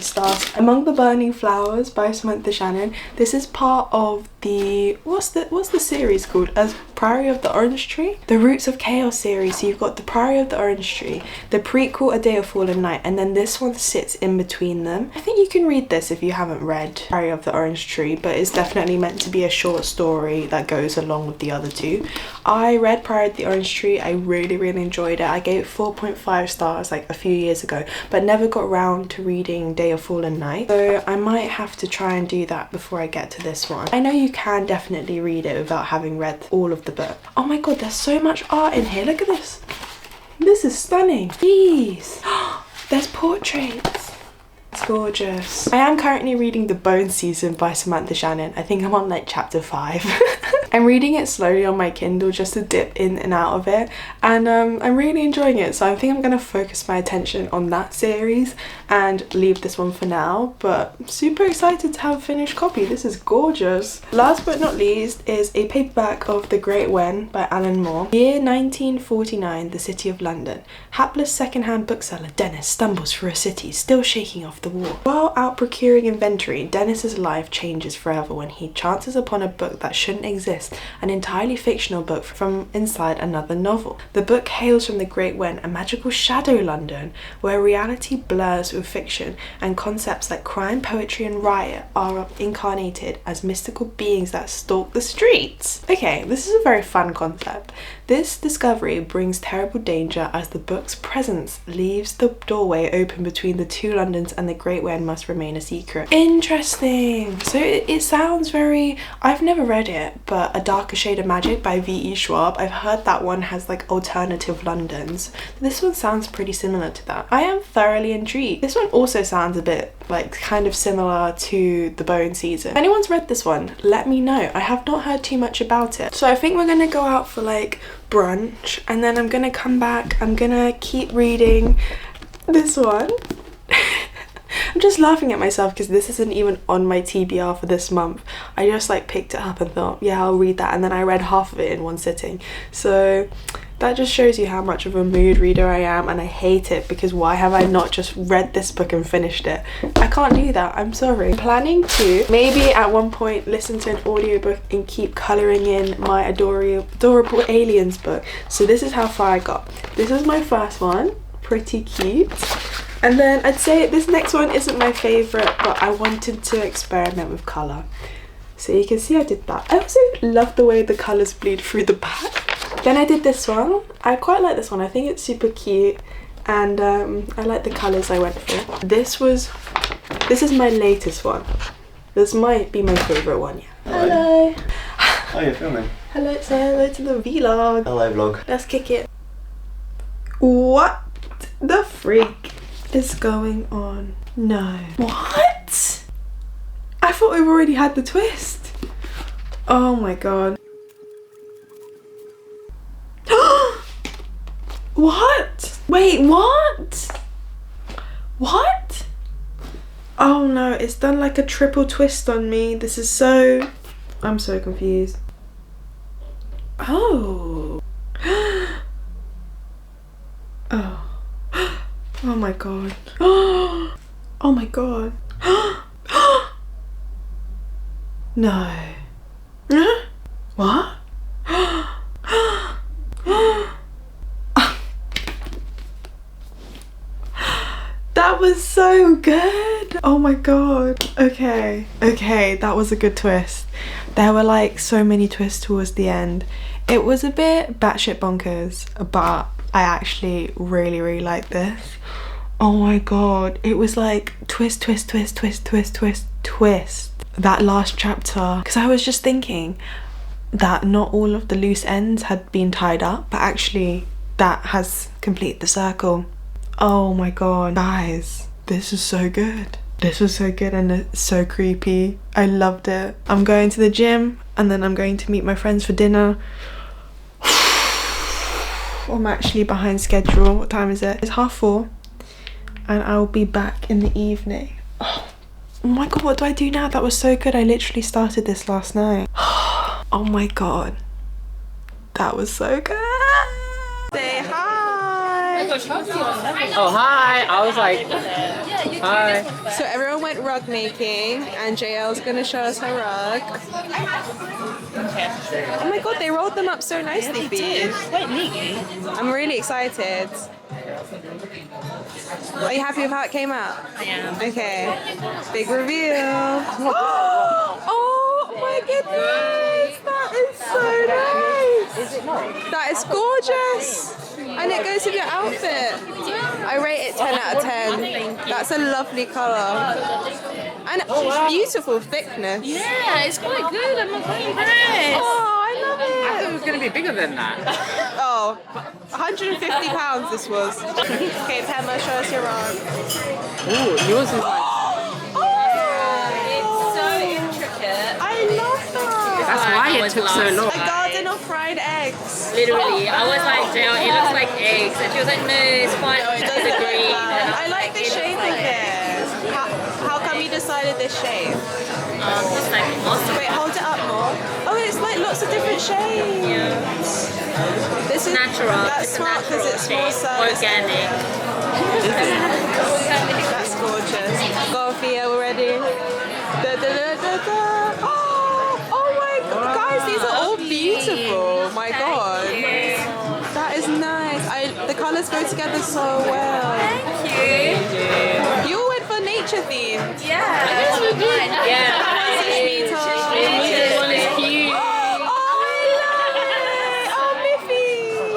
stars. Among the Burning Flowers by Samantha Shannon. This is part of the what's the series called? As Priory of the Orange Tree? The Roots of Chaos series. So you've got the Priory of the Orange Tree, the prequel A Day of Fallen Night, and then this one sits in between them. I think you can read this if you haven't read Priory of the Orange Tree, but it's definitely meant to be a short story that goes along with the other two. I read Priory of the Orange Tree. I really enjoyed it. I gave it 4.5 stars like a few years ago, but never got around to reading Day of Fallen Night, so I might have to try and do that before I get to this one. I know you can definitely read it without having read all of the book. Oh my god, there's so much art in here. Look at this. This is stunning. Jeez. There's portraits. It's gorgeous. I am currently reading The Bone Season by Samantha Shannon. I think I'm on like chapter 5. I'm reading it slowly on my Kindle just to dip in and out of it, and I'm really enjoying it, so I think I'm going to focus my attention on that series and leave this one for now. But I'm super excited to have a finished copy. This is gorgeous. Last but not least is a paperback of The Great Wen by Alan Moore. Year 1949, the city of London. Hapless second-hand bookseller Dennis stumbles through a city still shaking off the war. While out procuring inventory, Dennis's life changes forever when he chances upon a book that shouldn't exist, an entirely fictional book from inside another novel. The book hails from the Great Wen, a magical shadow London where reality blurs with fiction and concepts like crime, poetry and riot are incarnated as mystical beings that stalk the streets. Okay, this is a very fun concept. This discovery brings terrible danger as the book's presence leaves the doorway open between the two Londons, and the Great Wen must remain a secret. Interesting. So it sounds very, I've never read it, but A Darker Shade of Magic by V.E. Schwab. I've heard that one has like alternative Londons. This one sounds pretty similar to that. I am thoroughly intrigued. This one also sounds a bit like kind of similar to The Bone Season. If anyone's read this one, let me know. I have not heard too much about it. So I think we're gonna go out for like brunch, and then I'm gonna come back. I'm gonna keep reading this one. I'm just laughing at myself because this isn't even on my TBR for this month. I just like picked it up and thought, yeah, I'll read that, and then I read half of it in one sitting. So that just shows you how much of a mood reader I am, and I hate it because why have I not just read this book and finished it? I can't do that, I'm sorry. I'm planning to maybe at one point listen to an audiobook and keep colouring in my adorable aliens book. So this is how far I got. This was my first one, pretty cute. And then I'd say this next one isn't my favourite, but I wanted to experiment with colour. So you can see I did that. I also love the way the colours bleed through the back. Then I did this one. I quite like this one. I think it's super cute, and I like the colours I went for. This is my latest one. This might be my favourite one, yeah. Hello. Oh, you're filming? Hello, say hello to the vlog. Hello vlog. Let's kick it. What the freak is going on? No. What? I thought we've already had the twist. Oh my god. What? Wait, what? What? Oh no, it's done like a triple twist on me. This is so... I'm so confused. Oh. Oh. Oh my god. Oh my god. No. What? That was so good. Oh my god. Okay, that was a good twist. There were like so many twists towards the end. It was a bit batshit bonkers, but I actually really liked this. Oh my god, it was like twist, twist, twist, twist, twist, twist, twist. That last chapter, because I was just thinking that not all of the loose ends had been tied up, but actually that has completed the circle. Oh my god, guys, this is so good. This was so good, and it's so creepy. I loved it. I'm going to the gym, and then I'm going to meet my friends for dinner. I'm actually behind schedule. What time is it? It's 4:30, and I'll be back in the evening. Oh my god, what do I do now? That was so good. I literally started this last night. Oh my god, that was so good. Say hi. Oh hi, I was like, hi. So everyone went rug making, and JL's gonna show us her rug. Oh my god, they rolled them up so nicely for you. Quite neat. I'm really excited. Are you happy with how it came out? I am. Okay, big reveal. Oh my goodness, that is so nice. Is it not? That is gorgeous. And it goes with your outfit. I rate it 10 out of 10. That's a lovely colour. And beautiful thickness. Yeah, it's quite good. I'm not very impressed. Oh, I love I thought it it. was going to be bigger than that. Oh, £150 this was. Okay, Pamela, show us your rug. Ooh, yours is like... Oh, It's so intricate. I love that. That's why it took so long. A garden of fried eggs. Literally, I was like, Jill, it looks like eggs. And she was like, no, it's fine. It does agree. I like the shape of it. How come you decided this shape? It's like awesome. Wait, hold it up more. Oh, it's like lots of different shades. Yeah. This is Natural. That's smart because it's more so organic. That's gorgeous. Go, Fia, we're ready. Da, da, da, da, da. Oh my god, guys, these are all beautiful. My god. That is nice. The colours go together so well. Thank you. You went for nature themed. Yeah. Yeah. This one is cute.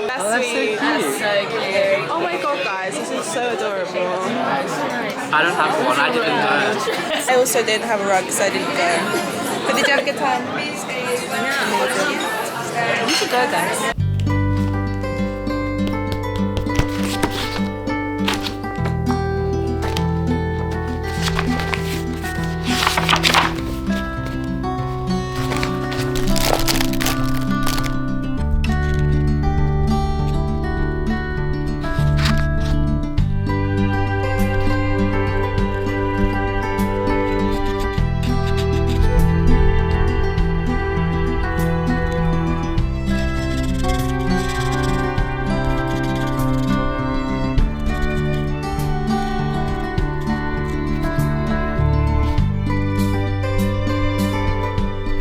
That's sweet. That's so cute. Oh my god, guys, this is so adorable. I don't have one, I didn't go. I also didn't have a rug because I didn't go. But did you have a good time? You should go, guys.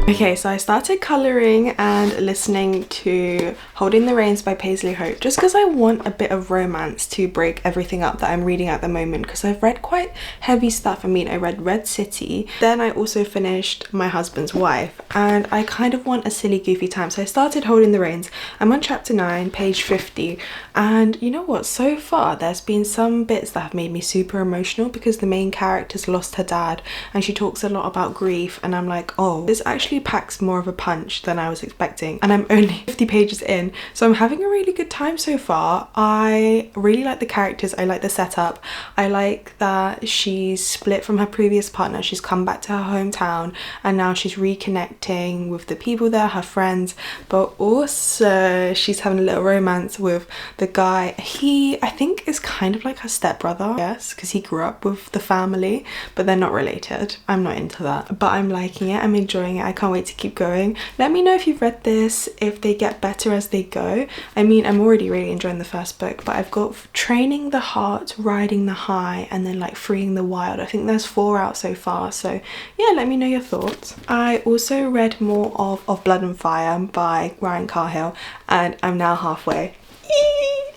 Okay, so I started colouring and listening to Holding the Reins by Paisley Hope just because I want a bit of romance to break everything up that I'm reading at the moment, because I've read quite heavy stuff. I mean, I read Red City, then I also finished My Husband's Wife, and I kind of want a silly goofy time. So I started Holding the Reins. I'm on chapter 9, page 50, and you know what, so far there's been some bits that have made me super emotional because the main character's lost her dad and she talks a lot about grief, and I'm like, oh, this actually packs more of a punch than I was expecting, and I'm only 50 pages in, so I'm having a really good time so far. I really like the characters, I like the setup, I like that she's split from her previous partner, she's come back to her hometown and now she's reconnecting with the people there, her friends, but also she's having a little romance with the guy. He, I think, is kind of like her stepbrother, yes, because he grew up with the family, but they're not related. I'm not into that, but I'm liking it, I'm enjoying it, I can't wait to keep going. Let me know if you've read this, if they get better as they go. I mean, I'm already really enjoying the first book, but I've got Training the Heart, Riding the High, and then like Freeing the Wild. I think there's 4 out so far, so yeah, let me know your thoughts. I also read more of Blood and Fire by Ryan Carhill, and I'm now halfway.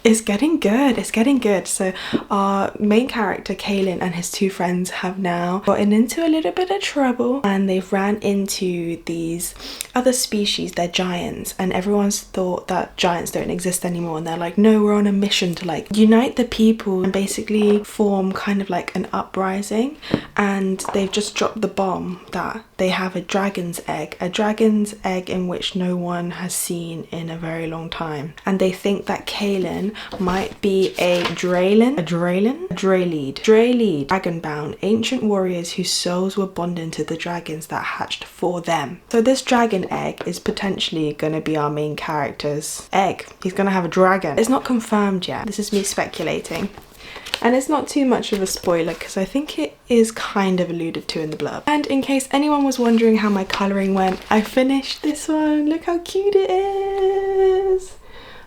It's getting good, it's getting good. So our main character Kaylie and his 2 friends have now gotten into a little bit of trouble, and they've ran into these other species. They're giants, and everyone's thought that giants don't exist anymore, and they're like, no, we're on a mission to like unite the people and basically form kind of like an uprising. And they've just dropped the bomb that they have a dragon's egg in which no one has seen in a very long time, and they think that Kaylie might be a Draylead, dragonbound ancient warriors whose souls were bonded to the dragons that hatched for them. So this dragon egg is potentially going to be our main character's egg. He's going to have a dragon. It's not confirmed yet. This is me speculating. And it's not too much of a spoiler because I think it is kind of alluded to in the blurb. And in case anyone was wondering how my colouring went, I finished this one. Look how cute it is.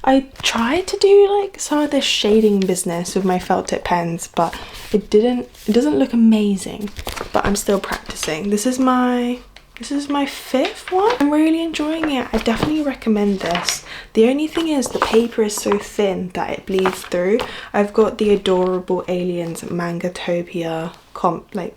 I tried to do like some of this shading business with my felt tip pens, but it doesn't look amazing, but I'm still practicing. This is my 5th one. I'm really enjoying it. I definitely recommend this. The only thing is the paper is so thin that it bleeds through. I've got the Adorable Aliens Mangatopia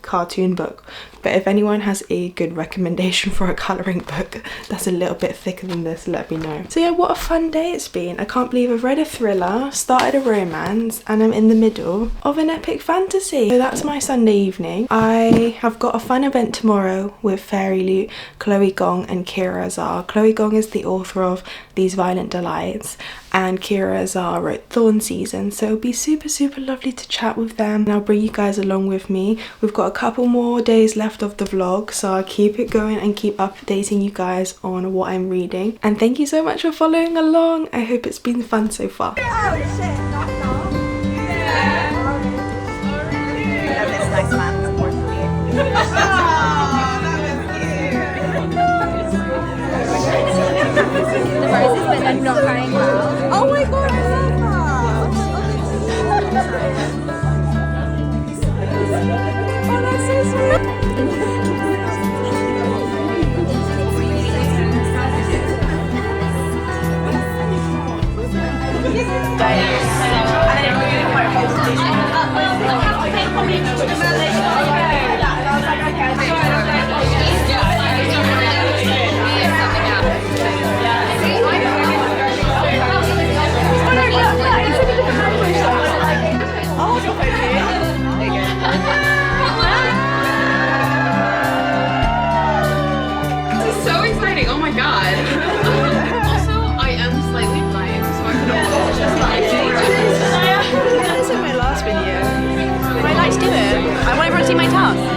cartoon book, but if anyone has a good recommendation for a colouring book that's a little bit thicker than this, let me know. So yeah, what a fun day it's been. I can't believe I've read a thriller, started a romance, and I'm in the middle of an epic fantasy. So that's my Sunday evening. I have got a fun event tomorrow with Fairyloot, Chloe Gong and Kiera Azar. Chloe Gong is the author of These Violent Delights, and Kiera Azar wrote Thorn Season, so it'll be super lovely to chat with them, and I'll bring you guys along with me. We've got a couple more days left of the vlog, so I'll keep it going and keep updating you guys on what I'm reading. And thank you so much for following along. I hope it's been fun so far. Oh shit, knock knock. Yeah. This next man's important to me. The roses, but then not crying loud. Oh my god, I love that! Oh, that's so sweet!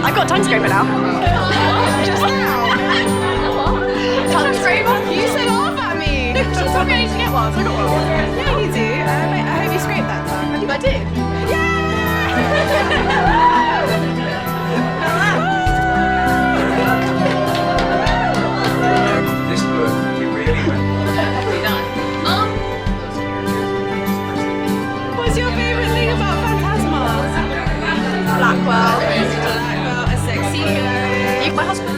I've got a tongue scraper now. Just now. Tongue scraper? You said laugh at me. No, she told me I need to get one, so I got one. Yeah, you do. I hope you scrape that tongue. I did. This book, you really went. What's your favourite thing about phantasma? Blackwell. My husband.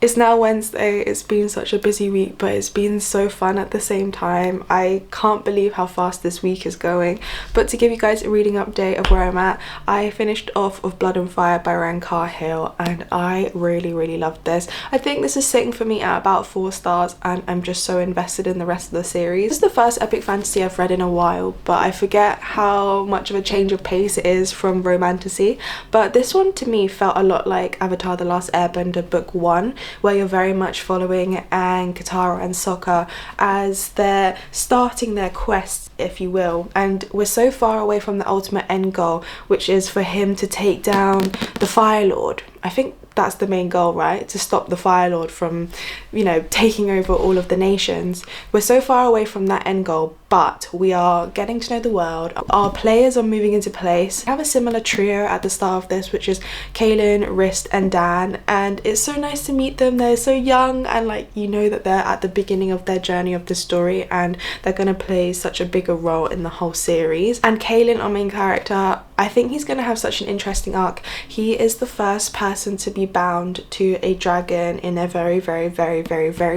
It's now Wednesday. It's been such a busy week, but it's been so fun at the same time. I can't believe how fast this week is going. But to give you guys a reading update of where I'm at, I finished off of Blood and Fire by Ryan Cahill, and I really loved this. I think this is sitting for me at about 4 stars, and I'm just so invested in the rest of the series. This is the first epic fantasy I've read in a while, but I forget how much of a change of pace it is from romantasy. But this one to me felt a lot like Avatar: The Last Airbender Book 1, where you're very much following Aang, Katara and Sokka as they're starting their quest, if you will, and we're so far away from the ultimate end goal, which is for him to take down the Fire Lord. I think that's the main goal, right? To stop the Fire Lord from, you know, taking over all of the nations. We're so far away from that end goal, but we are getting to know the world. Our players are moving into place. We have a similar trio at the start of this, which is Kaylin, Rist and Dan, and it's so nice to meet them. They're so young, and like, you know that they're at the beginning of their journey of the story, and they're going to play such a bigger role in the whole series. And Kaylin, our main character, I think he's going to have such an interesting arc. He is the first person to be bound to a dragon in a very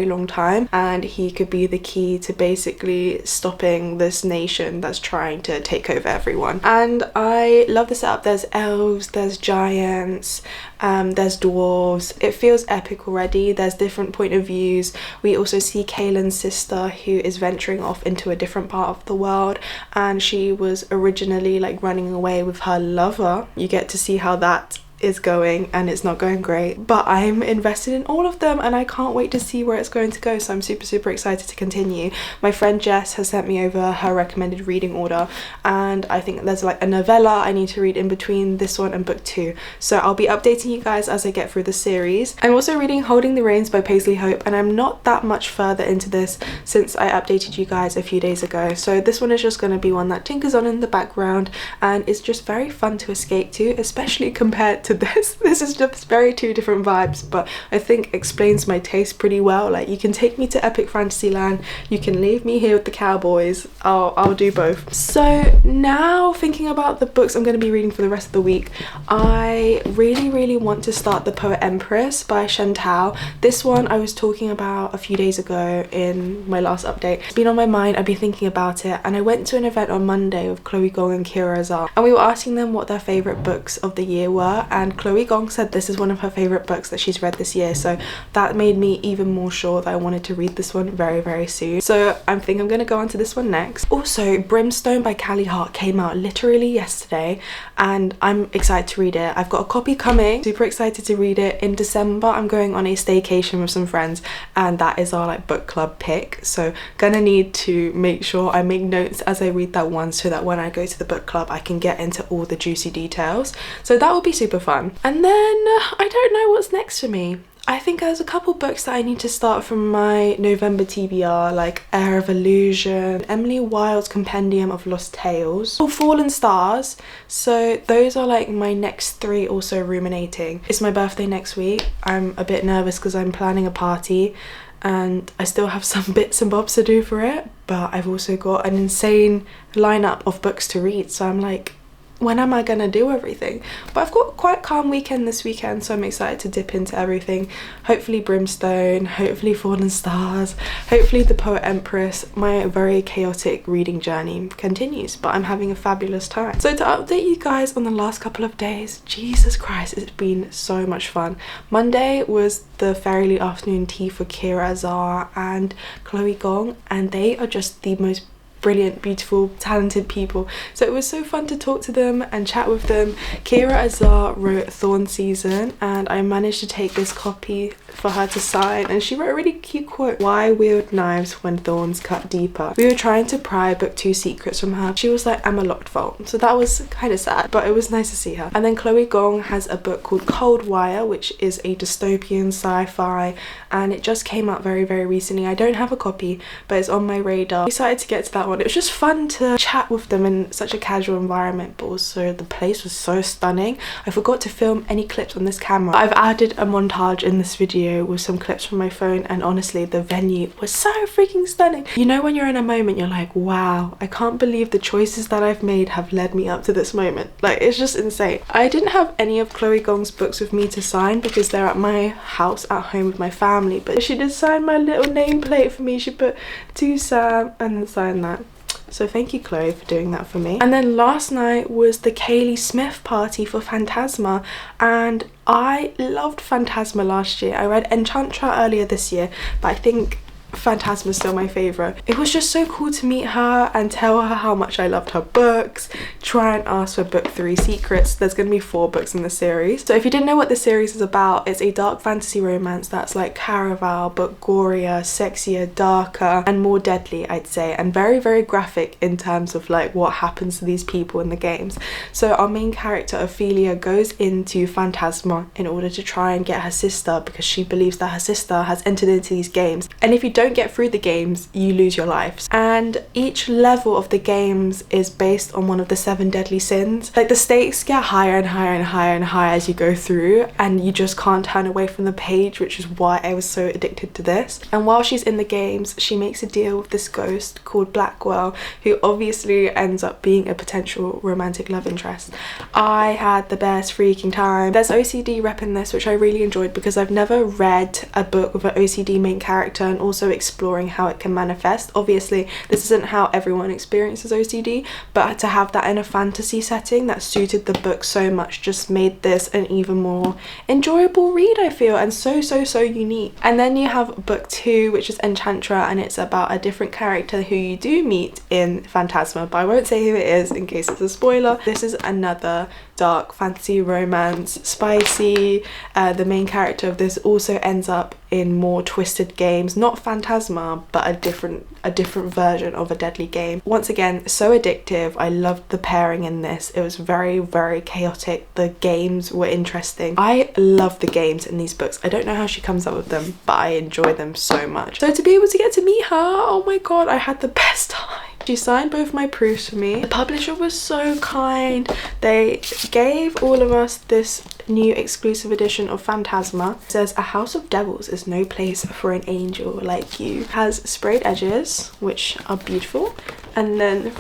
long time, and he could be the key to basically stopping this nation that's trying to take over everyone. And I love the setup. There's elves, there's giants, there's dwarves. It feels epic already. There's different point of views. We also see Kaylin's sister, who is venturing off into a different part of the world, and she was originally like running away with her lover. You get to see how that is going, and it's not going great, but I'm invested in all of them and I can't wait to see where it's going to go, so I'm super excited to continue. My friend Jess has sent me over her recommended reading order, and I think there's like a novella I need to read in between this one and book 2, so I'll be updating you guys as I get through the series. I'm also reading Holding the Reins by Paisley Hope, and I'm not that much further into this since I updated you guys a few days ago, so this one is just going to be one that tinkers on in the background, and it's just very fun to escape to, especially compared to this is just very two different vibes, but I think explains my taste pretty well. Like, you can take me to epic fantasy land, you can leave me here with the cowboys. I'll do both. So now thinking about the books I'm going to be reading for the rest of the week, I really want to start The Poet Empress by Chantal. This one I was talking about a few days ago in my last update. It's been on my mind, I've been thinking about it, and I went to an event on Monday with Chloe Gong and Kiera Azar, and we were asking them what their favourite books of the year were, and Chloe Gong said this is one of her favourite books that she's read this year, so that made me even more sure that I wanted to read this one very, very soon. So I think I'm going to go on to this one next. Also, Brimstone by Kaylie came out literally yesterday and I'm excited to read it. I've got a copy coming, super excited to read it. In December I'm going on a staycation with some friends and that is our like book club pick, so gonna need to make sure I make notes as I read that one so that when I go to the book club I can get into all the juicy details, so that will be super fun. And then I don't know what's next for me. I think there's a couple books that I need to start from my November TBR, like Air of Illusion, Emily Wilde's Compendium of Lost Tales, or Fallen Stars. So those are like my next 3 also ruminating. It's my birthday next week. I'm a bit nervous because I'm planning a party and I still have some bits and bobs to do for it, but I've also got an insane lineup of books to read, so I'm like, when am I gonna do everything? But I've got quite a calm weekend this weekend, so I'm excited to dip into everything. Hopefully Brimstone, hopefully Fallen Stars, hopefully The Poet Empress. My very chaotic reading journey continues, but I'm having a fabulous time. So to update you guys on the last couple of days, Jesus Christ, it's been so much fun. Monday was the Fairyloot afternoon tea for Kiera Azar and Chloe Gong, and they are just the most brilliant, beautiful, talented people, so it was so fun to talk to them and chat with them. Kiera Azar wrote Thorn Season and I managed to take this copy for her to sign, and she wrote a really cute quote: "Why wield knives when thorns cut deeper?" We were trying to pry book 2 secrets from her. She was like, "I'm a locked vault," so that was kind of sad, but it was nice to see her. And then Chloe Gong has a book called Cold Wire, which is a dystopian sci-fi, and it just came out very, very recently. I don't have a copy, but it's on my radar. I'm excited to get to that one. It was just fun to chat with them in such a casual environment, but also the place was so stunning. I forgot to film any clips on this camera. I've added a montage in this video with some clips from my phone, and honestly the venue was so freaking stunning. You know, when you're in a moment you're like, wow, I can't believe the choices that I've made have led me up to this moment. Like, it's just insane. I didn't have any of Chloe Gong's books with me to sign because they're at my house at home with my family, but she did sign my little nameplate for me. She put "To Sam" and then signed that. So thank you, Chloe, for doing that for me. And then last night was the Kaylie Smith party for Phantasma, and I loved Phantasma last year. I read Enchanter earlier this year, but I think Phantasma is still my favourite. It was just so cool to meet her and tell her how much I loved her books, try and ask for book 3 secrets. There's going to be 4 books in the series. So if you didn't know what the series is about, it's a dark fantasy romance that's like Caraval, but gorier, sexier, darker and more deadly, I'd say, and very, very graphic in terms of like what happens to these people in the games. So our main character Ophelia goes into Phantasma in order to try and get her sister, because she believes that her sister has entered into these games, and if you don't get through the games you lose your lives. And each level of the games is based on one of the 7 deadly sins. Like, the stakes get higher and higher and higher and higher as you go through, and you just can't turn away from the page, which is why I was so addicted to this. And while she's in the games she makes a deal with this ghost called Blackwell, who obviously ends up being a potential romantic love interest. I had the best freaking time. There's OCD rep in this, which I really enjoyed because I've never read a book with an OCD main character and also exploring how it can manifest. Obviously this isn't how everyone experiences OCD, but to have that in a fantasy setting that suited the book so much just made this an even more enjoyable read, I feel, and so unique. And then you have book 2, which is Enchanter, and it's about a different character who you do meet in Phantasma, but I won't say who it is in case it's a spoiler. This is another dark fantasy romance, spicy. The main character of this also ends up in more twisted games, not Phantasma, but a different version of a deadly game. Once again, so addictive. I loved the pairing in this. It was very, very chaotic. The games were interesting. I love the games in these books. I don't know how she comes up with them, but I enjoy them so much. So to be able to get to meet her, oh my god, I had the best time. She signed both my proofs for me. The publisher was so kind. They gave all of us this new exclusive edition of Phantasma. It says, "A house of devils is no place for an angel like you." It has sprayed edges, which are beautiful, and then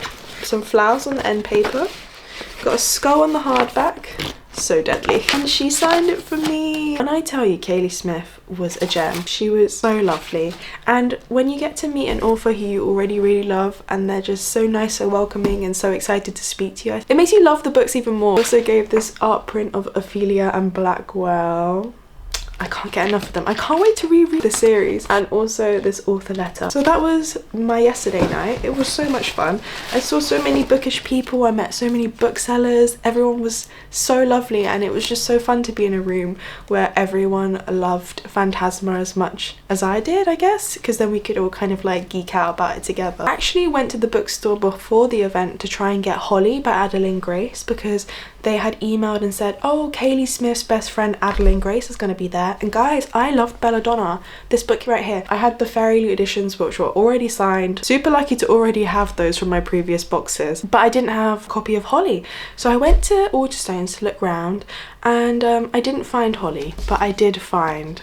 some flowers on the end paper. Got a skull on the hardback, so deadly. And she signed it for me. And I tell you, Kaylie Smith was a gem. She was so lovely. And when you get to meet an author who you already really love and they're just so nice, so welcoming and so excited to speak to you, it makes you love the books even more. I also gave this art print of Ophelia and Blackwell. I can't get enough of them. I can't wait to reread the series, and also this author letter. So that was my yesterday night. It was so much fun. I saw so many bookish people. I met so many booksellers. Everyone was so lovely, and it was just so fun to be in a room where everyone loved Phantasma as much as I did, I guess, because then we could all kind of like geek out about it together. I actually went to the bookstore before the event to try and get Holly by Adeline Grace, because they had emailed and said, oh, Kaylie Smith's best friend Adeline Grace is going to be there. And guys, I loved Belladonna, this book right here. I had the Fairyloot editions which were already signed. Super lucky to already have those from my previous boxes, but I didn't have a copy of Holly. So I went to Waterstones to look around, and I didn't find Holly, but I did find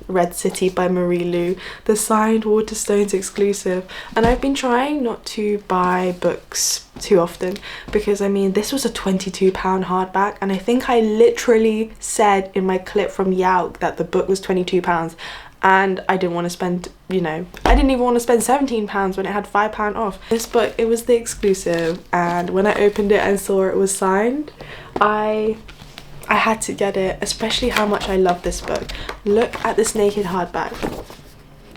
Red City by Marie Lu, the signed Waterstones exclusive. And I've been trying not to buy books too often, because I mean, this was a £22 hardback, and I think I literally said in my clip from YALC that the book was £22, and I didn't want to spend, you know, I didn't even want to spend £17 when it had £5 off. This book, it was the exclusive, and when I opened it and saw it was signed, I had to get it, especially how much I love this book. Look at this naked hardback.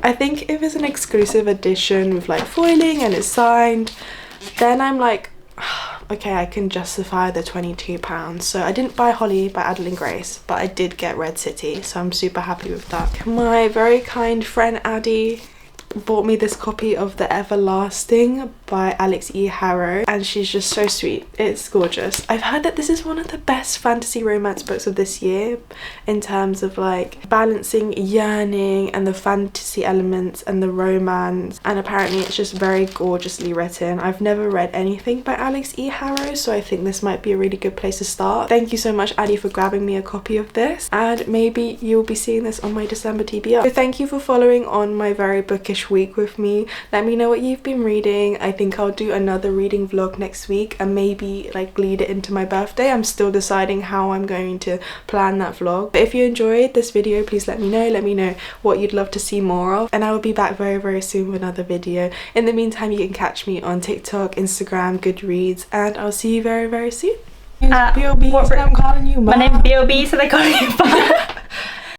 I think if it's an exclusive edition with like foiling and it's signed, then I'm like, okay, I can justify the £22. So I didn't buy Holly by Adeline Grace, but I did get Red City, so I'm super happy with that. My very kind friend Addie bought me this copy of The Everlasting by Alex E. Harrow, and she's just so sweet. It's gorgeous. I've heard that this is one of the best fantasy romance books of this year in terms of like balancing yearning and the fantasy elements and the romance, and apparently it's just very gorgeously written. I've never read anything by Alex E. Harrow, so I think this might be a really good place to start. Thank you so much, Addie, for grabbing me a copy of this, and maybe you'll be seeing this on my December TBR. So thank you for following on my very bookish week with me. Let me know what you've been reading. I think I'll do another reading vlog next week and maybe like lead it into my birthday. I'm still deciding how I'm going to plan that vlog. But if you enjoyed this video, please let me know what you'd love to see more of, and I will be back very soon with another video. In the meantime, you can catch me on TikTok, Instagram, Goodreads, and I'll see you very soon. B.O.B. What, so I'm calling you Mom. My name's B.O.B, so they call you Mom.